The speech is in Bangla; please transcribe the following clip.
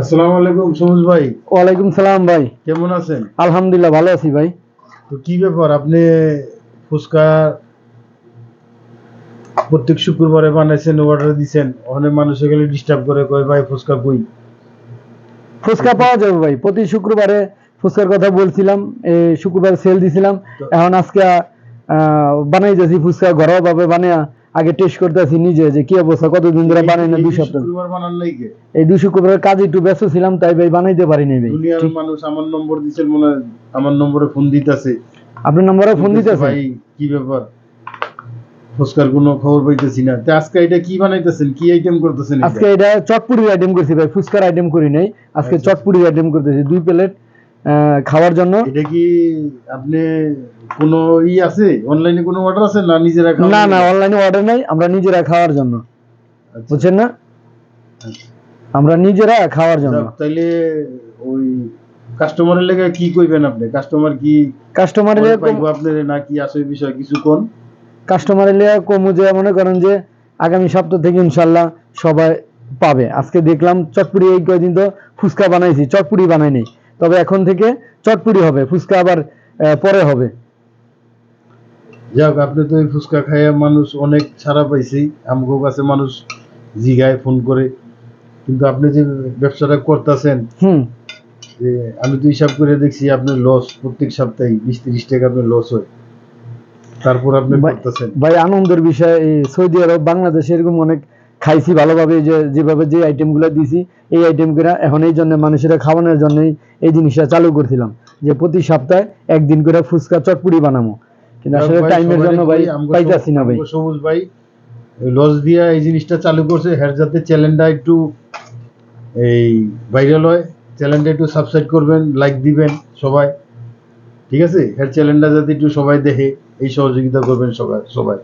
আসসালামু আলাইকুম সবুজ ভাই। ওয়ালাইকুম সালাম ভাই। কেমন আছেন? আলহামদুলিল্লাহ ভালো আছি ভাই। তো কি ব্যাপার, আপনি ফুচকা প্রত্যেক শুক্রবারে বানাইছেন, অর্ডার দিছেন, অনেক মানুষ এগুলো ডিস্টার্ব করে, কয় ভাই ফুচকা কই? ফুচকা পাওয়া যাবে ভাই, প্রতি শুক্রবারে ফুচকার কথা বলছিলাম, এই শুক্রবার সেল দিছিলাম। এখন আজকে বানাইতেছি ফুচকা ঘরোয়া ভাবে বানিয়ে, আগে টেস্ট করতেছি নিজে যে কি অবস্থা, কতদিন ধরে বানাই না, 2 সপ্তাহ। শুক্রবার বানান নাই কে? এই 2 শুক্রবারের কাজে একটু ব্যস্ত ছিলাম, তাই ভাই বানাইতে পারি নাই ভাই। দুনিয়ার মানুষ আমার নম্বর দিছেন, মনে হয় আমার নম্বরে ফোন দিতেছে। আপনার নম্বরে ফোন দিতেছে ভাই কি ব্যাপার, ফুচকার কোনো খবর পাইতেছি না। তো আজকে এটা কি বানাইতেছেন, কি আইটেম করতেছেন? আজকে এটা চটপুরির আইটেম করছি ভাই, ফুচকার আইটেম করি নাই। আজকে চটপুরির আইটেম করতেছি 2 প্লেট খাওয়ার জন্য। এটা কি আপনি কোনো আছে অনলাইনে কোনো অর্ডার আছে না নিজেরা? না না, অনলাইনে অর্ডার নাই, আমরা নিজেরা খাওয়ার জন্য। বুঝছেন না, আমরা নিজেরা খাওয়ার জন্য। তাইলে ওই কাস্টমারের লেগে কি কইবেন আপনি? কাস্টমার কি কাস্টমারের লেগে পাইবো আপনার নাকি আসলে বিষয় কিছু কোন? কাস্টমারের লেগে কমু যে মনে করেন যে আগামী সপ্তাহ থেকে ইনশাআল্লাহ সবাই পাবে। আজকে দেখলাম চটপুরি, এই কয়দিন তো ফুচকা বানাইছি, চটপুরি বানাই নাই, তবে এখন থেকে চটপুরি হবে, ফুচকা আবার পরে হবে। যাক, আপনি তো এই ফুচকা খাইয়া মানুষ অনেক ছাড়া পাইছি, আমগো কাছে মানুষ জিগায় ফোন করে। কিন্তু আপনি যে ব্যবসাটা করতেছেন, যে আমি তো হিসাব করে দেখছি আপনার লস প্রত্যেক সপ্তাহে 20-30 টাকা আপনার লস হয়, তারপর আপনি করতেছেন। ভাই আনন্দের বিষয়, এই সৌদি আরব বাংলাদেশে এরকম অনেক খাইছি ভালোভাবে, যে যেভাবে যে আইটেমগুলো দিছি, এই আইটেমগুলো এখন এই জন্য মানুষেরা খাওয়ানোর জন্যই এই জিনিসটা চালু করছিলাম, যে প্রতি সপ্তাহে একদিন করে ফুচকা চটপুরি বানাবো। কিন্তু আসলে টাইমের জন্য ভাই পাইতাছি না ভাই। সবুজ ভাই লস দিয়া এই জিনিসটা চালু করছে, হের যাতে চ্যানেলটা একটু এই ভাইরাল হয়। চ্যানেলটা একটু সাবস্ক্রাইব করবেন, লাইক দিবেন সবাই, ঠিক আছে? হের চ্যানেলটা যাতে একটু সবাই দেখে, এই সহযোগিতা করবেন সবাই।